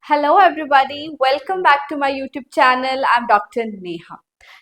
Hello, everybody. Welcome back to my YouTube channel. I'm Dr. Neha.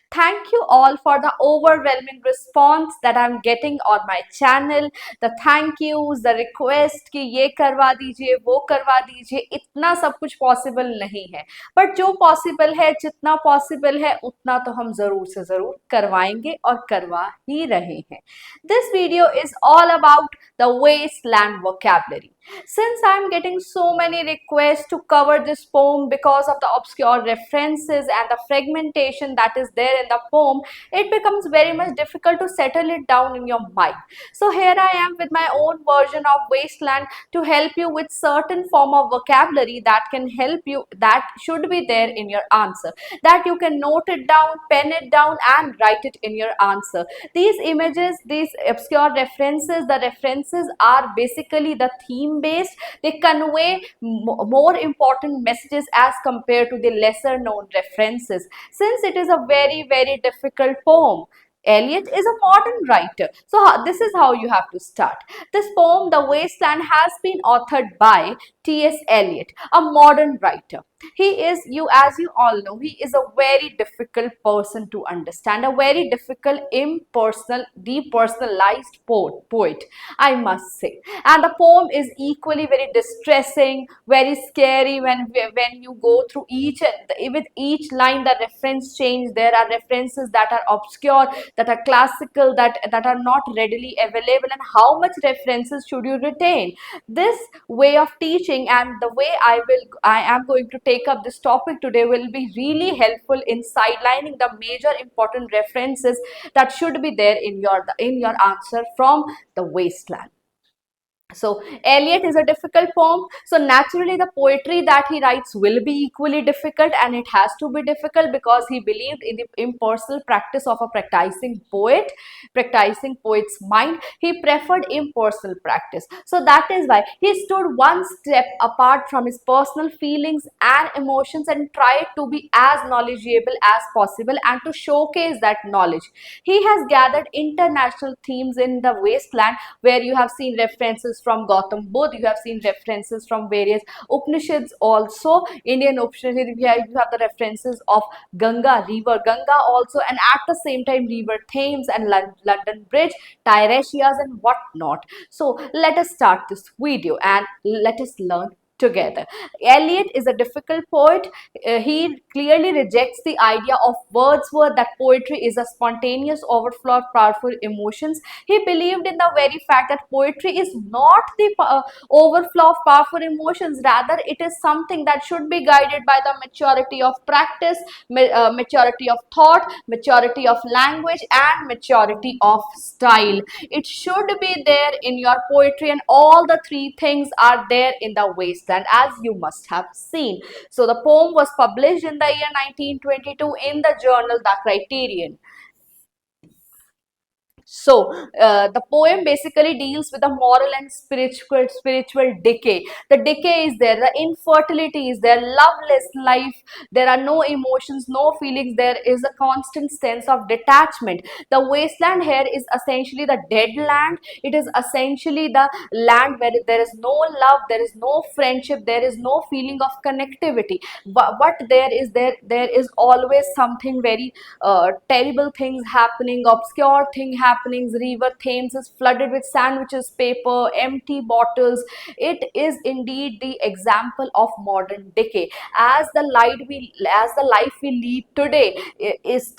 Thank you all for the overwhelming response that I'm getting on my channel. The thank yous, the request कि ये करवा दीजिए, वो करवा दीजिए, इतना सब कुछ पॉसिबल नहीं है. बट जो पॉसिबल है, जितना पॉसिबल है, उतना तो हम जरूर से जरूर करवाएंगे और करवा ही रहे हैं. This video is all about the wasteland vocabulary. Since I'm getting so many requests to cover this poem because of the obscure references and the fragmentation that is there in the poem, it becomes very much difficult to settle it down in your mind. So here I am with my own version of Wasteland to help you with certain form of vocabulary that can help you, that should be there in your answer, that you can note it down, pen it down and write it in your answer. These images, these obscure references, the references are basically the theme based. They convey more important messages as compared to the lesser known references. Since it is a very difficult poem, Eliot is a modern writer. So this is how you have to start. This poem, The Wasteland, has been authored by T.S. Eliot, a modern writer. He is, as you all know, he is a very difficult person to understand, a very difficult, impersonal, depersonalized poet, I must say. And the poem is equally very distressing, very scary when you go through with each line the reference change. There are references that are obscure, that are classical, that are not readily available, and how much references should you retain? This way of teaching and the way I am going to take up this topic today will be really helpful in sidelining the major important references that should be there in your answer from The Wasteland. So Eliot is a difficult poem. So naturally the poetry that he writes will be equally difficult, and it has to be difficult because he believed in the impersonal practice of a practicing poet's mind. He preferred impersonal practice. So that is why he stood one step apart from his personal feelings and emotions and tried to be as knowledgeable as possible and to showcase that knowledge. He has gathered international themes in The Wasteland, where you have seen references from Gautam Buddha, you have seen references from various Upanishads also, Indian Upanishads, you have the references of Ganga, river Ganga also, and at the same time river Thames and London Bridge, Tiresias and whatnot. So let us start this video and let us learn together. Eliot is a difficult poet. He clearly rejects the idea of Wordsworth that poetry is a spontaneous overflow of powerful emotions. He believed in the very fact that poetry is not the overflow of powerful emotions. Rather, it is something that should be guided by the maturity of practice, maturity of thought, maturity of language, and maturity of style. It should be there in your poetry, and all the three things are there in The Wasteland, as you must have seen. So the poem was published in the year 1922 in the journal The Criterion. So the poem basically deals with the moral and spiritual decay. The decay is there, the infertility is there, loveless life, there are no emotions, no feelings, there is a constant sense of detachment. The wasteland here is essentially the dead land. It is essentially the land where there is no love, there is no friendship, there is no feeling of connectivity. But what there is always something very terrible things happening, obscure thing happenings. River Thames is flooded with sandwiches, paper, empty bottles. It is indeed the example of modern decay. As the life we lead today is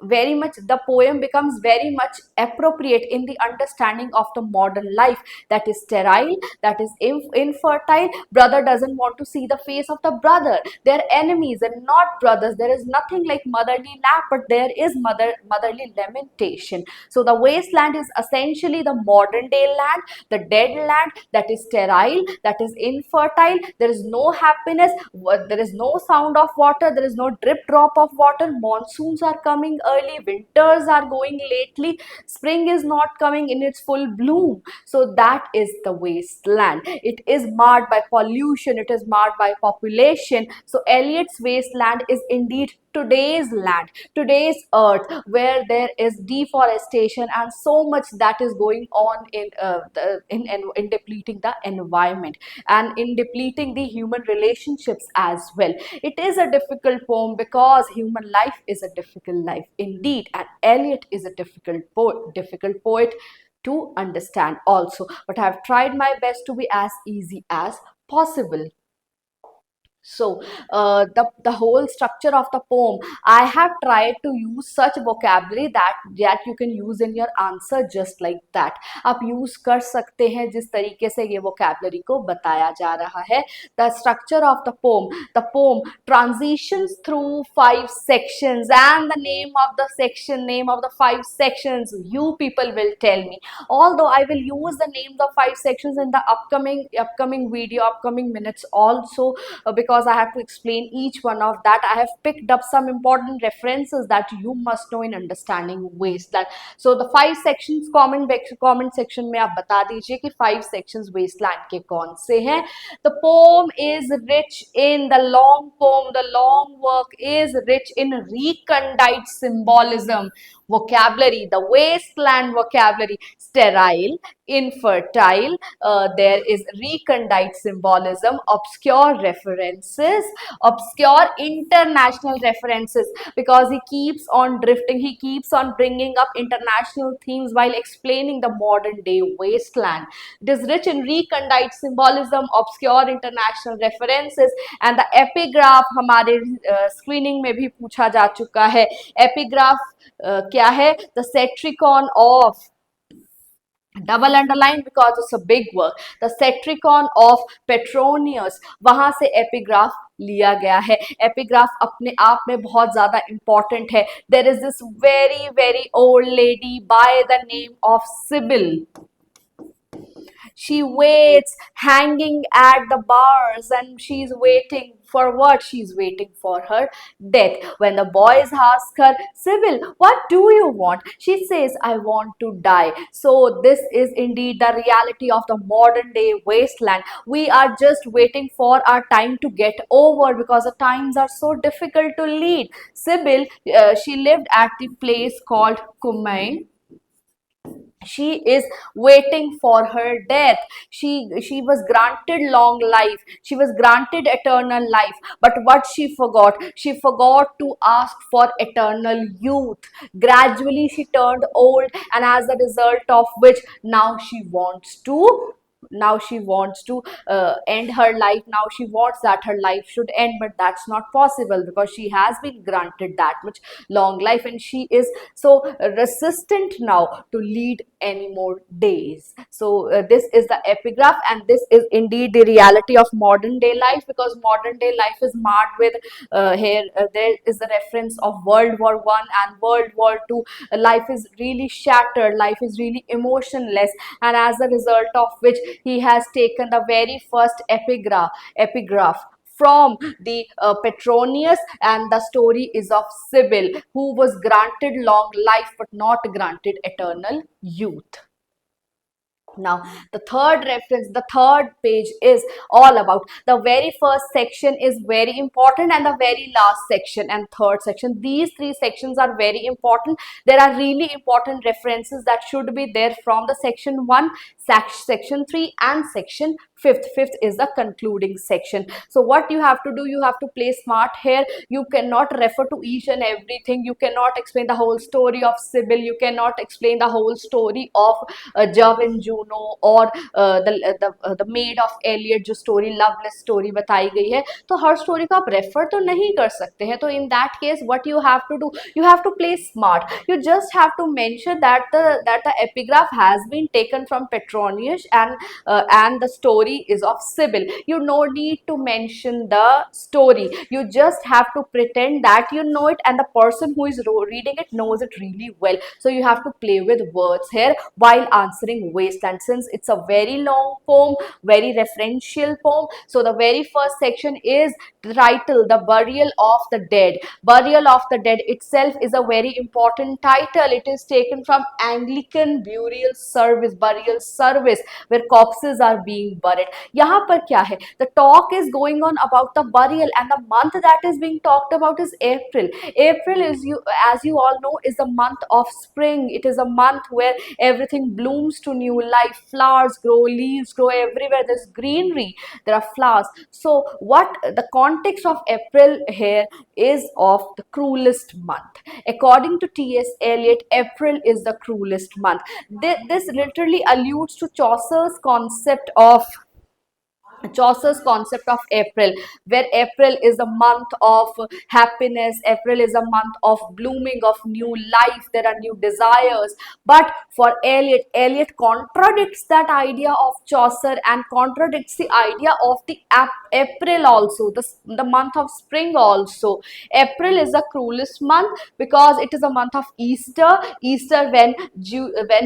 very much, the poem becomes very much appropriate in the understanding of the modern life, that is sterile, that is infertile. Brother doesn't want to see the face of the brother. They're enemies and not brothers. There is nothing like motherly lap, but there is motherly lamentation. So the wasteland is essentially the modern day land, the dead land, that is sterile, that is infertile. There is no happiness, there is no sound of water, there is no drip drop of water. Monsoons are coming early, winters are going lately, spring is not coming in its full bloom. So that is the wasteland. It is marred by pollution, it is marred by population. So Eliot's wasteland is indeed today's land, today's earth, where there is deforestation, deforestation and so much that is going on in depleting the environment and in depleting the human relationships as well. It is a difficult poem because human life is a difficult life indeed, and Eliot is a difficult poet to understand also, but I have tried my best to be as easy as possible. So the whole structure of the poem, I have tried to use such vocabulary that you can use in your answer just like that. आप use कर सकते हैं जिस तरीके से ये vocabulary को बताया जा रहा है. The structure of the poem transitions through 5 sections, and the name of the 5 sections, you people will tell me. Although I will use the names of 5 sections in the upcoming video, upcoming minutes also, because I have to explain each one of that. I have picked up some important references that you must know in understanding wasteland. So the 5 sections, comment section में आप बता दीजिए कि 5 sections wasteland के कौन से हैं. The poem is rich in the long work is rich in recondite symbolism vocabulary. The wasteland vocabulary: sterile, infertile, there is recondite symbolism, obscure references, obscure international references, because he keeps on drifting, he keeps on bringing up international themes while explaining the modern day wasteland. It is rich in recondite symbolism, obscure international references, and the epigraph हमारे screening में भी पूछा जा चुका है. Epigraph क्या है? The Satricon of, double underline because it's a big work, the Satyricon of Petronius, वहां से एपिग्राफ लिया गया है. एपिग्राफ अपने आप में बहुत ज्यादा इंपॉर्टेंट है. There is this very very old lady by the name of Sibyl. She waits hanging at the bars, and she's waiting for what? She's waiting for her death. When the boys ask her, Sybil, what do you want? She says, I want to die. So this is indeed the reality of the modern day wasteland. We are just waiting for our time to get over because the times are so difficult to lead. Sybil, she lived at the place called Kumain. She is waiting for her death. She was granted long life, she was granted eternal life, but what she forgot to ask for eternal youth. Gradually she turned old, and as a result of which now she wants to end her life. Now she wants that her life should end, but that's not possible because she has been granted that much long life, and she is so resistant now to lead any more days. So this is the epigraph, and this is indeed the reality of modern day life, because modern day life is marked with here there is a reference of World War I and World War II. Life is really shattered, life is really emotionless, and as a result of which he has taken the very first epigraph from the Petronius, and the story is of Sibyl, who was granted long life but not granted eternal youth. Now the third reference, the third page is all about, the very first section is very important, and the very last section and third section, these three sections are very important. There are really important references that should be there from the section 1, section 3 and section 5th. Fifth is the concluding section. So what you have to do, you have to play smart here. You cannot refer to each and everything. You cannot explain the whole story of Sibyl. You cannot explain the whole story of Jove and Juno, or the maid of Eliot, जो story loveless story बताई गई है, तो हर story को आप refer तो नहीं कर सकते हैं. तो in that case what you have to do, you have to play smart. You just have to mention that the epigraph has been taken from Petronius, and the story is of Sibyl. You no need to mention the story. You just have to pretend that you know it, and the person who is reading it knows it really well. So you have to play with words here while answering wasteland. and since it's a very long poem, very referential poem, so the very first section is the title, The Burial of the Dead. Burial of the Dead itself is a very important title. It is taken from Anglican burial service where corpses are being buried. यहाँ पर क्या है? The talk is going on about the burial, and the month that is being talked about is April. April is, as you all know, is the month of spring. It is a month where everything blooms to new life. Flowers grow, leaves grow everywhere. There's greenery. There are flowers. So what the context of April here is of the cruelest month. According to T.S. Eliot, April is the cruelest month. This literally alludes to Chaucer's concept of April, where April is a month of happiness, April is a month of blooming of new life, there are new desires. But for Eliot contradicts that idea of Chaucer and contradicts the idea of the April also, the month of spring also. April is the cruelest month because it is a month of Easter when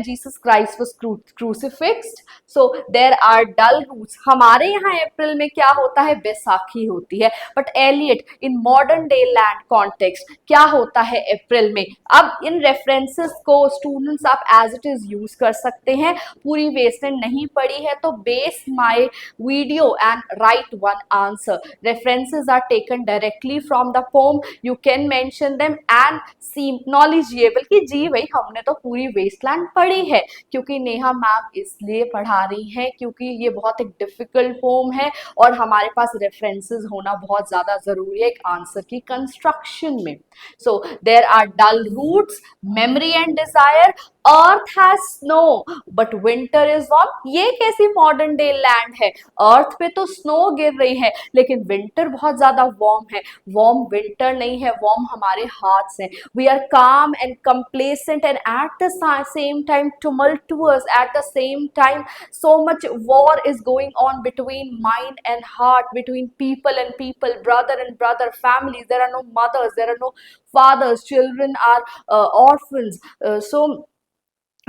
Jesus Christ was crucifixed. So there are dull roots. हमारे यहाँ अप्रैल में क्या होता है? बैसाखी होती है. But Eliot in modern day land context क्या होता है अप्रैल में? अब इन रेफरेंसेस को स्टूडेंट्स आप एज इट इज यूज कर सकते हैं. पूरी वेस्टर्न नहीं पढ़ी है तो base my video and write one answer. References are taken directly from the poem. You can mention them and seem knowledgeable कि जी भाई हमने तो पूरी वेस्टलैंड पढ़ी है. क्योंकि नेहा मैम इसलिए पढ़ा रही हैं क्योंकि ये बहुत एक डिफिकल्ट पोम है और हमारे पास रेफरेंसेस होना बहुत ज्यादा जरूरी है एक आंसर की कंस्ट्रक्शन में. So there are dull roots, memory and desire, earth has snow but winter is warm. ये कैसी मॉडर्न डे लैंड है? अर्थ पे तो स्नो गिर रही है लेकिन विंटर बहुत ज्यादा वार्म है. वार्म विंटर नहीं है, वार्म हमारे हार्ट्स हैं. वी आर काम and complacent and at the same time tumultuous. At the same time, so much war is going on between mind and heart, between people and people, brother and brother, families. There are no mothers, there are no fathers, children are orphans. So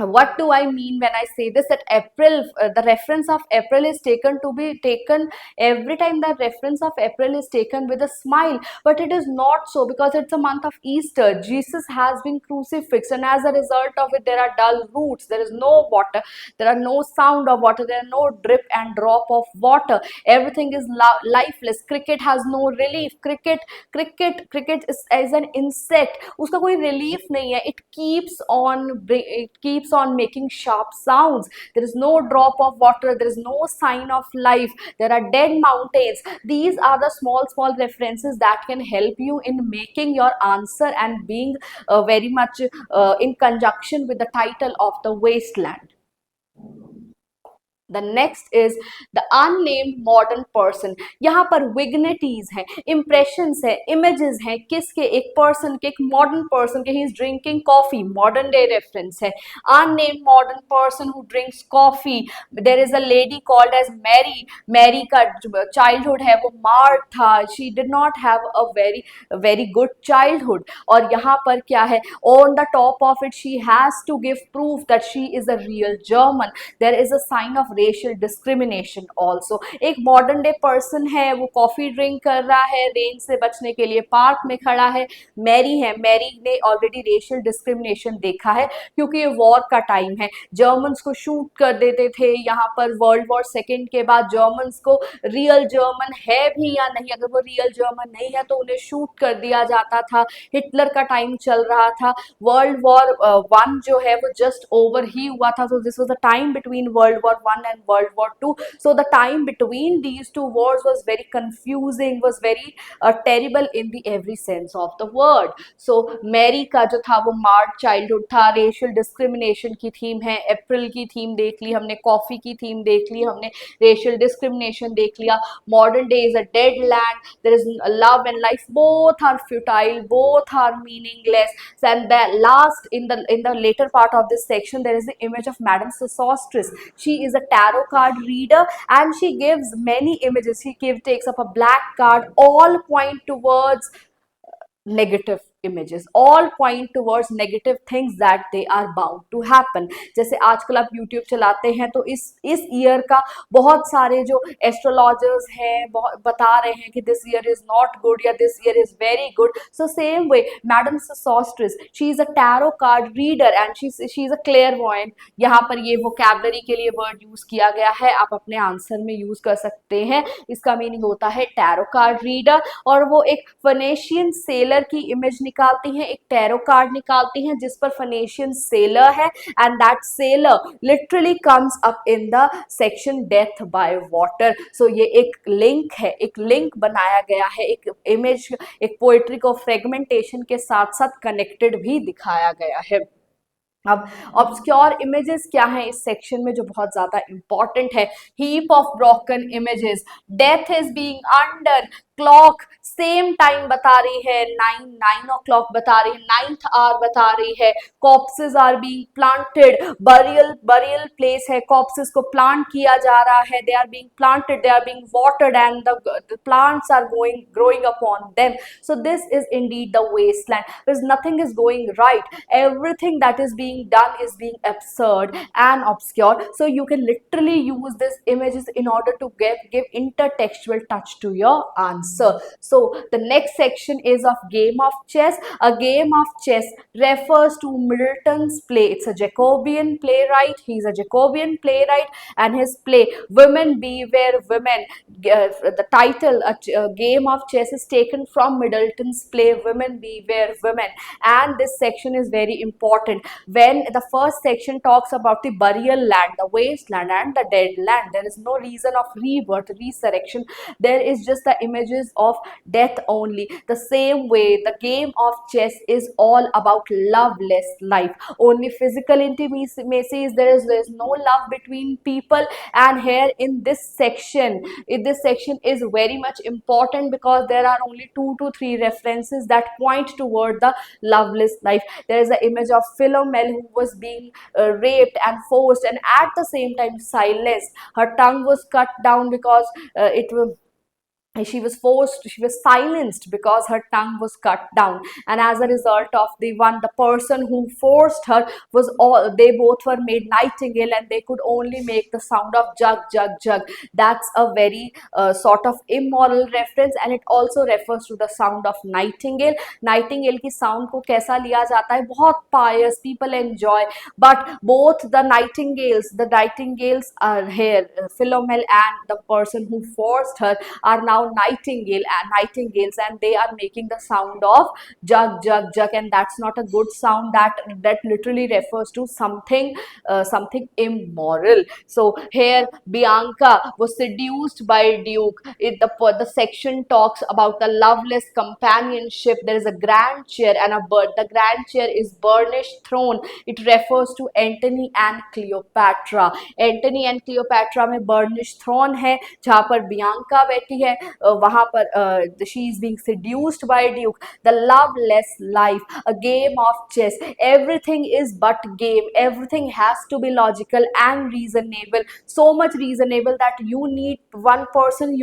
what do I mean when I say this? That April, the reference of April is taken every time. The reference of April is taken with a smile, but it is not so because it's a month of Easter. Jesus has been crucified, and as a result of it, there are dull roots. There is no water. There are no sound of water. There are no drip and drop of water. Everything is lifeless. Cricket has no relief. Cricket is an insect. उसका कोई relief नहीं है. It keeps on making sharp sounds. There is no drop of water. There is no sign of life. There are dead mountains. These are the small references that can help you in making your answer and being very much in conjunction with the title of the wasteland. The next is the unnamed modern person. यहाँ पर vignettes हैं, impressions है, images हैं, किसके? एक person के, एक modern person के. He is drinking coffee, modern day reference है. Unnamed modern person who drinks coffee. There is a lady called as Mary. Mary का childhood है वो marred था. She did not have a very good childhood. और यहाँ पर क्या है? On the top of it, she has to give proof that she is a real German. There is a sign of racial discrimination also. एक modern day person है, वो coffee drink कर रहा है, रेन से बचने के लिए पार्क में खड़ा है. मैरी है, मैरी ने ऑलरेडी रेशियल डिस्क्रिमिनेशन देखा है क्योंकि ये वॉर का टाइम है. जर्मन्स को शूट कर देते थे. यहाँ पर वर्ल्ड वॉर सेकेंड के बाद जर्मन्स को रियल जर्मन है भी या नहीं, अगर वो रियल जर्मन नहीं है तो उन्हें शूट कर दिया जाता था. हिटलर का टाइम चल रहा था. वर्ल्ड वॉर वन जो है वो जस्ट ओवर ही हुआ था. so this was the time between World War I and World War II. So the time between these two wars was very confusing, was very terrible in the every sense of the word. So Mary का जो था वो marred childhood था. racial discrimination की theme है. अप्रैल की theme देख ली हमने, कॉफी की थीम देख ली हमने, racial discrimination देख लिया. Modern day is a dead land. There is love and life, both are futile, both are meaningless. And the last in the later part of this section there is the image of Madame Sosostris. She is a tarot card reader and she gives many images. She takes up a black card, all point towards negative. images. All point towards negative things that they are bound to happen. जैसे आजकल आप YouTube चलाते हैं तो इस year का बहुत सारे जो एस्ट्रोलॉजर्स हैं बहुत बता रहे हैं कि this year is not good या this year is very good. So same way madam Sosostris, she is a tarot card reader and she is a clairvoyant. यहाँ पर ये वोकैबुलरी के लिए वर्ड यूज किया गया है, आप अपने आंसर में यूज कर सकते हैं. इसका मीनिंग होता है टैरो कार्ड रीडर. और वो एक फनेशियन सेलर की इमेज निकालती हैं, एक टैरो कार्ड निकालती हैं जिस पर फनेशियन सेलर है, and that sailor literally comes up in the section death by water. So ये एक लिंक है, एक लिंक बनाया गया है, एक इमेज, एक पोएट्री को फ्रेगमेंटेशन के साथ साथ कनेक्टेड भी दिखाया गया है. अब ऑब्सक्योर इमेजेस क्या हैं इस सेक्शन में जो बहुत ज्यादा इंपॉर्टेंट है. Heap of broken images, death is being under clock, same time बता रही है, 9 o'clock बता रही है, 9th hour बता रही है. Corpses are being planted, burial place है, कॉप्सेस को प्लांट किया जा रहा है, they are being planted, they are being watered and the plants are growing upon them. So this is indeed the wasteland, because nothing is going right, everything that is being done is being absurd and obscure. So you can literally use these images in order to give intertextual touch to your answer. So the next section is of game of chess. A game of chess refers to Middleton's play. It's a Jacobean playwright. He's a Jacobean playwright, and his play Women Beware Women, the title, a game of chess, is taken from Middleton's play Women Beware Women. And this section is very important. When the first section talks about the burial land, the wasteland and the dead land, there is no reason of rebirth, resurrection, there is just the images of death only. The same way the game of chess is all about loveless life, only physical intimacy is there is no love between people. And here in this section is very much important because there are only 2 to 3 references that point toward the loveless life. There is an image of Philomel who was being raped and forced and at the same time silenced. Her tongue was cut down because she was silenced because her tongue was cut down, and as a result of the person who forced her they both were made nightingale, and they could only make the sound of jug jug jug. That's a very sort of immoral reference, and it also refers to the sound of nightingale. Nightingale की sound को कैसा लिया जाता है, बहुत pious, people enjoy, but both the nightingales are here, Philomel and the person who forced her are now nightingales, and they are making the sound of jug jug jug, and that's not a good sound. That literally refers to something immoral. So here Bianca was seduced by Duke. The section talks about the loveless companionship. There is a grand chair and a bird. The grand chair is burnished throne. It refers to Antony and Cleopatra. Antony and Cleopatra में burnished throne है जहाँ पर Bianca बैठी है, वहां पर she is being seduced by Duke. The loveless life, a game of chess, everything is but game, everything has to be logical and reasonable, so much reasonable that you need one person,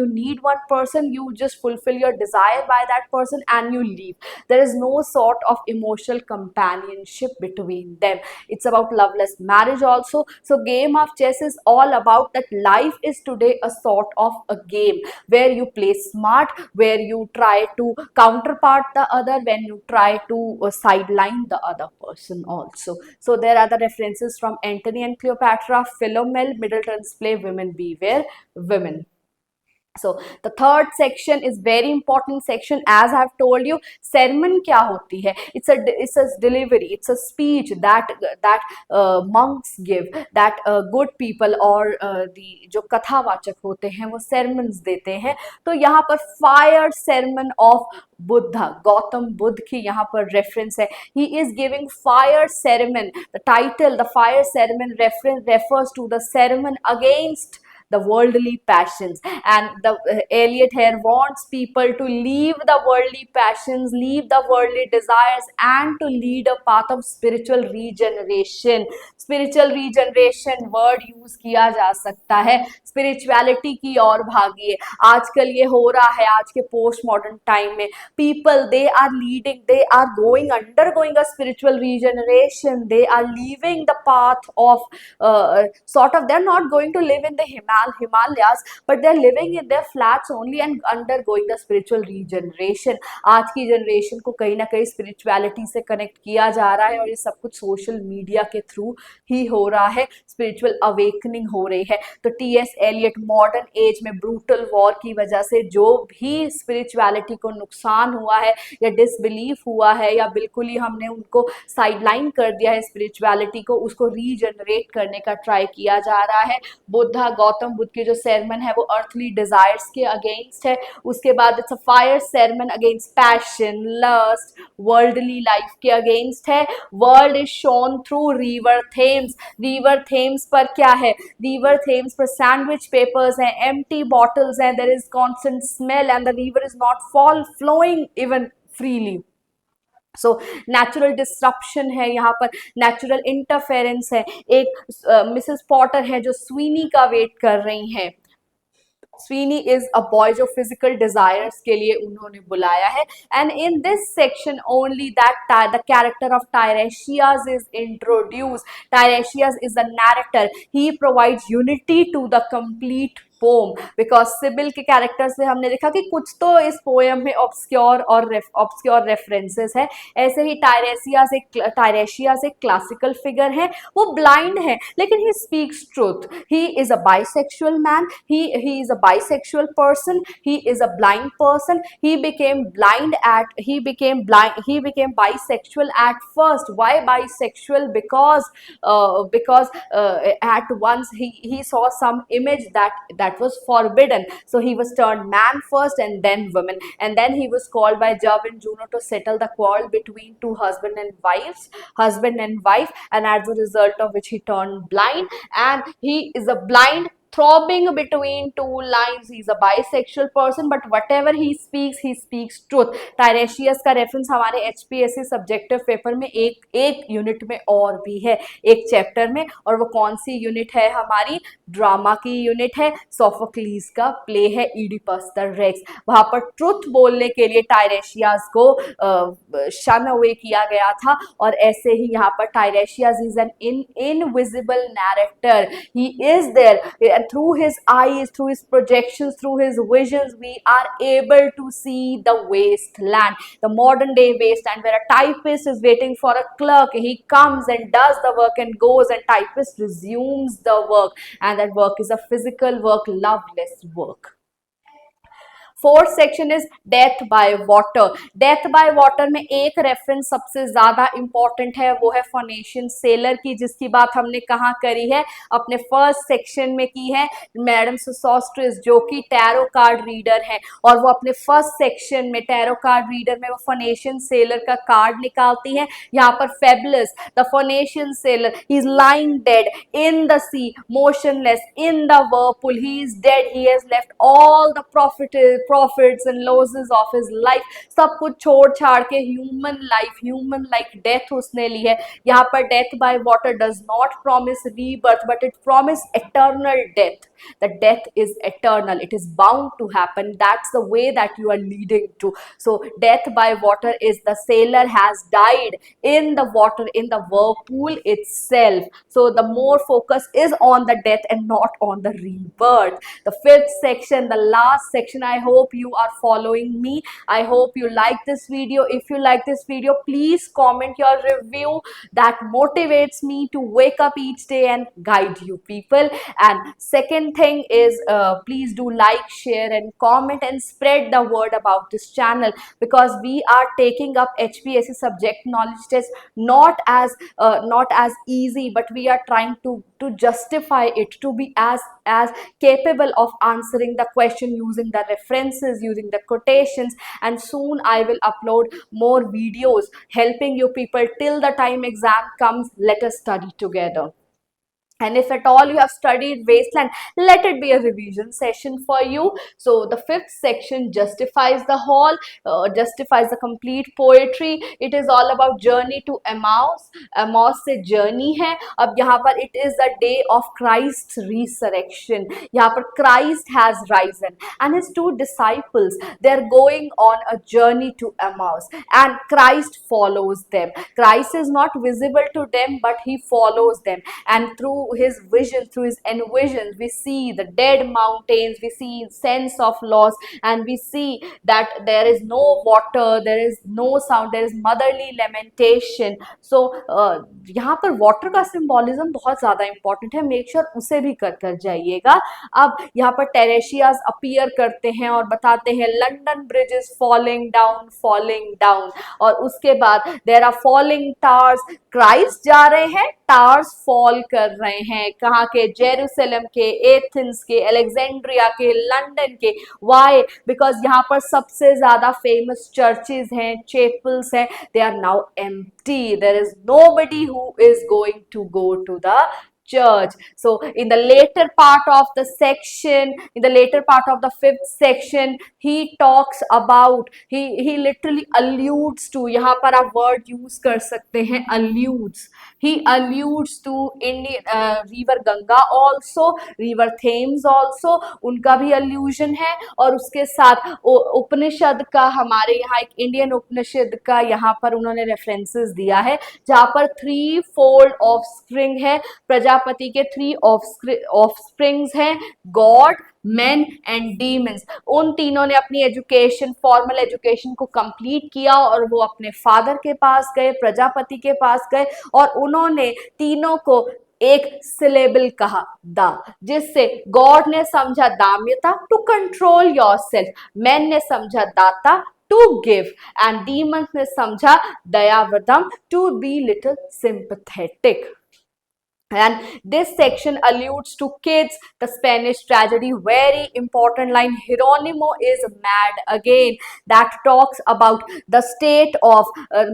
you just fulfill your desire by that person and you leave. There is no sort of emotional companionship between them. It's about loveless marriage also. So game of chess is all about that life is today a sort of a game where you play smart, where you try to counterpart the other, when you try to sideline the other person also. So there are the references from Antony and Cleopatra, Philomel, Middleton's play Women Beware Women. So the third section is very important section. As I have told you, sermon क्या होती है? It's a delivery, it's a speech that monks give, that good people or the जो कथावाचक होते हैं वो sermons देते हैं. तो यहाँ पर fire sermon of Buddha, Gautam Buddha की यहाँ पर reference है. He is giving fire sermon. The title, the fire sermon refers to the sermon against the worldly passions. And the Eliot here wants people to leave the worldly passions, leave the worldly desires, and to lead a path of spiritual regeneration. Spiritual regeneration word use किया जा सकता है, spirituality की ओर भागिए। आजकल ये हो रहा है, आज के पोस्ट मॉडर्न टाइम में people they are leading, they are undergoing a spiritual regeneration, they are leaving the path of sort of, they're not going to live in the Himalayas, but they're living in their flats only and undergoing the spiritual regeneration. आज की generation को कहीं ना कहीं spirituality से connect किया जा रहा है और ये सब कुछ सोशल मीडिया के थ्रू ही हो रहा है, स्पिरिचुअल अवेकनिंग हो रही है। तो टी.एस. एलियट मॉडर्न एज में ब्रूटल वॉर की वजह से जो भी स्पिरिचुअलिटी को नुकसान हुआ है या डिसबिलीफ हुआ है या बिल्कुल ही हमने उनको साइडलाइन कर दिया है स्पिरिचुअलिटी को, उसको रीजनरेट करने का ट्राई किया जा रहा है। बुद्धा, गौतम बुद्ध के जो सेरमन है वो अर्थली डिजायर्स के अगेंस्ट है। उसके बाद it's a fire sermon against passion, lust, worldly life के अगेंस्ट है। World is shown through river Thames. River Thames पर क्या है? रिवर थेम्स पर सैंडविच पेपर्स हैं, एम्प्टी बॉटल्स हैं, there is constant smell and the river is not flowing even freely. So natural disruption है, यहाँ पर नेचुरल इंटरफेरेंस है। एक मिसेस पॉटर है जो स्वीनी का वेट कर रही हैं। स्वीनी इज अ बॉय जो फिजिकल डिजायर्स के लिए उन्होंने बुलाया है। And in this section only that the character of Tiresias is introduce. Tiresias is a narrator, he provides unity to the complete poem, because Sibyl के character से हमने देखा कि कुछ तो इस पोएम में ऑब्सक्योर रेफरेंसेस है। ऐसे ही टायरेशियास एक क्लासिकल फिगर है, वो ब्लाइंड है लेकिन he speaks truth. He is a bisexual man, he is a bisexual person, he is a blind person. he became bisexual at first. Why bisexual? Because at once he saw some image that was forbidden, so he was turned man first and then woman, and then he was called by Jove and Juno to settle the quarrel between two husband and wife, and as a result of which he turned blind, and he is a blind throbbing between two lines. He is a bisexual person, but whatever he speaks truth. Tiresias का reference हमारे HPSC subjective paper में एक unit में और भी है, एक chapter में, और वो कौन सी यूनिट है? हमारी ड्रामा की यूनिट है। सोफोक्लीस का प्ले है इडिपस द रेक्स। वहां पर ट्रुथ बोलने के लिए टायरेशियास को शन अवे किया गया था, और ऐसे ही यहाँ पर Tiresias is an invisible narrator. He is there and through his eyes, through his projections, through his visions, we are able to see the wasteland, the modern day wasteland, where a typist is waiting for a clerk. He comes and does the work and goes, and typist resumes the work, and that work is a physical work, loveless work. Fourth section is death by water. Death by water में एक reference सबसे ज्यादा important है, वो है फोनेशियन seller की, जिसकी बात हमने कहाँ करी है? अपने फर्स्ट सेक्शन में की है। मैडम सोसोस्ट्रिस जो कि टैरो कार्ड रीडर है, और वो अपने फर्स्ट सेक्शन में टैरो कार्ड रीडर में वो फोनेशियन सेलर का कार्ड निकालती है। यहाँ पर Phlebas the Phoenician sailor, he is lying dead in the sea, motionless in the whirlpool, he is dead, he has left all the profits and losses of his life. सब कुछ छोड़ छाड़ के ह्यूमन लाइक डेथ उसने ली है। यहाँ पर death by water does not promise rebirth, but it promise eternal death. The death is eternal, it is bound to happen. That's the way that you are leading to. So death by water is the sailor has died in the water, in the whirlpool itself. So the more focus is on the death and not on the rebirth. The fifth section, the last section, I hope you are following me. I hope you like this video. If you like this video, please comment your review. That motivates me to wake up each day and guide you people. And second thing is please do like, share and comment and spread the word about this channel, because we are taking up HPSC subject knowledge test not as easy, but we are trying to justify it to be as capable of answering the question using the references, using the quotations, and soon I will upload more videos helping you people till the time exam comes. Let us study together. And if at all you have studied wasteland, let it be a revision session for you. So the fifth section justifies the whole, justifies the complete poetry. It is all about journey to Emmaus. Emmaus से journey है. अब यहाँ पर it is the day of Christ's resurrection. यहाँ पर Christ has risen and his two disciples, they are going on a journey to Emmaus and Christ follows them. Christ is not visible to them, but he follows them, and through his vision, through his envisions, we see the dead mountains, we see sense of loss, and we see that there is no water, there is no sound, there is motherly lamentation. So यहाँ पर water का symbolism बहुत ज्यादा important है, make sure उसे भी कर जाइएगा. अब यहाँ पर टेरेशियाज अपीयर करते हैं और बताते हैं London bridge is falling down, और उसके बाद there are falling towers. Christ जा रहे हैं, टावर्स फॉल कर रहे हैं. कहाँ के? जेरूसलम के, एथेंस के, अलेक्जेंड्रिया के, लंदन के. वाई? बिकॉज यहाँ पर सबसे ज्यादा फेमस चर्चेज हैं, चैपल्स हैं, they are now empty. There is nobody who is going to go to the church. So in the later part of the section, in the later part of the fifth section, he talks about, he literally alludes to, यहाँ पर आप word use कर सकते हैं alludes. He alludes to Indian river Ganga also, river Thames also, उनका भी allusion है. और उसके साथ उपनिषद का, हमारे यहाँ एक इंडियन उपनिषद का यहाँ पर उन्होंने रेफरेंसेस दिया है, जहाँ पर 3-fold ऑफस्प्रिंग है. प्रजापति के 3 ऑफस्प्रिंग्स हैं, गॉड, men and demons. उन तीनों ने अपनी एजुकेशन, फॉर्मल एजुकेशन को कंप्लीट किया और वो अपने फादर के पास गए, प्रजापति के पास गए, और उन्होंने तीनों को एक सिलेबल कहा, दा, जिससे गॉड ने समझा damyata, to control yourself, man ने समझा datta, to give, and demons ने समझा dayadhvam, to be little sympathetic. And this section alludes to kids, the Spanish tragedy. Very important line. Hieronymo is mad again. That talks about the state of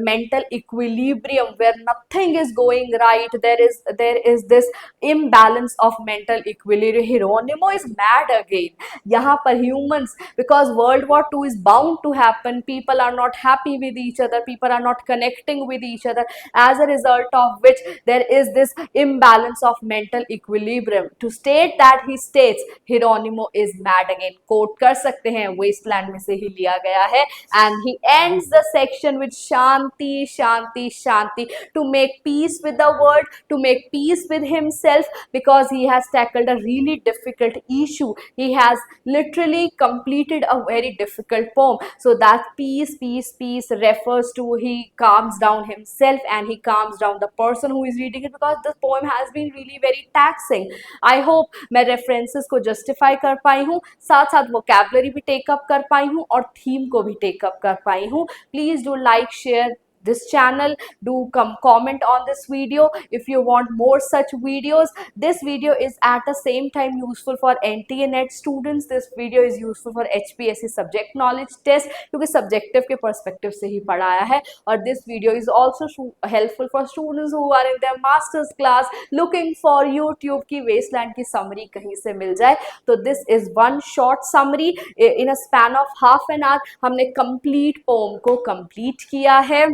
mental equilibrium where nothing is going right. There is this imbalance of mental equilibrium. Hieronymo is mad again. यहाँ पर humans, because World War II is bound to happen. People are not happy with each other. People are not connecting with each other. As a result of which there is this imbalance of mental equilibrium. To state that, he states Hieronymo is mad again. Quote कर सकते हैं, Wasteland में से ही लिया गया है. And he ends the section with Shanti, Shanti, Shanti, to make peace with the world, to make peace with himself, because he has tackled a really difficult issue. He has literally completed a very difficult poem. So that peace, peace, peace refers to he calms down himself and he calms down the person who is reading it, because the poem has been really very taxing. I hope मैं references को justify कर पाई हूँ, साथ साथ vocabulary भी take up कर पाई हूँ और theme को भी take up कर पाई हूँ. Please do like, share this channel, do comment on this video if you want more such videos. This video is at the same time useful for NTA NET students. This video is useful for HPSC subject knowledge test, क्योंकि subjective के perspective से ही पढ़ाया है. और this video is also helpful for students who are in their masters class looking for YouTube की wasteland की summary कहीं से मिल जाए. तो this is one short summary in a span of half an hour. हमने complete poem को complete किया है.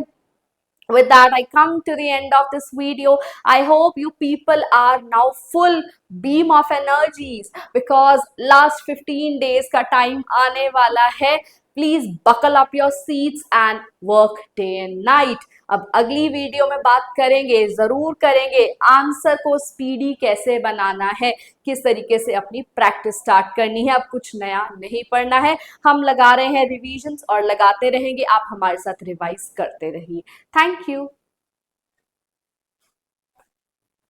With that, I come to the end of this video. I hope you people are now full beam of energies, because last 15 days का time आने वाला है. Please buckle up your seats and work day and night. अब अगली video में बात करेंगे, जरूर करेंगे, आंसर को स्पीडी कैसे बनाना है, किस तरीके से अपनी प्रैक्टिस स्टार्ट करनी है. अब कुछ नया नहीं पढ़ना है, हम लगा रहे हैं रिवीजन्स और लगाते रहेंगे. आप हमारे साथ रिवाइज करते रहिए. Thank you.